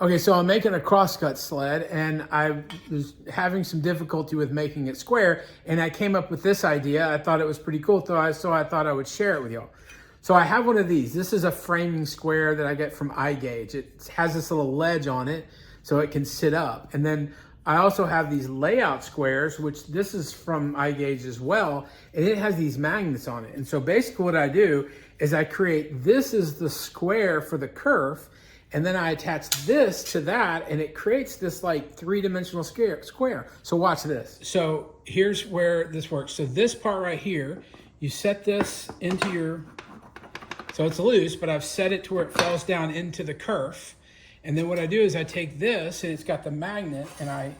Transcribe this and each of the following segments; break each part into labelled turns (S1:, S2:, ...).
S1: Okay, so I'm making a crosscut sled and I was having some difficulty with making it square, and I came up with this idea. I thought it was pretty cool, so I thought I would share it with y'all. So I have one of these. This is a framing square that I get from iGauge. It has this little ledge on it so it can sit up. And then I also have these layout squares, which this is from iGauge as well, and it has these magnets on it. And so basically what I do is I create, this is the square for the kerf, and then I attach this to that, and it creates this like three-dimensional square. So watch this. So here's where this works. So this part right here, you set this into your, so it's loose, but I've set it to where it falls down into the kerf. And then what I do is I take this, and it's got the magnet, and I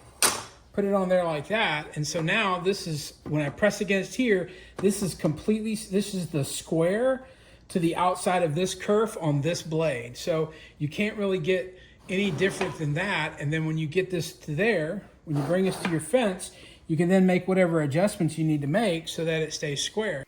S1: put it on there like that. And so now this is, when I press against here, this is completely, this is the square to the outside of this kerf on this blade. So you can't really get any different than that. And then when you get this to there, when you bring this to your fence, you can then make whatever adjustments you need to make so that it stays square.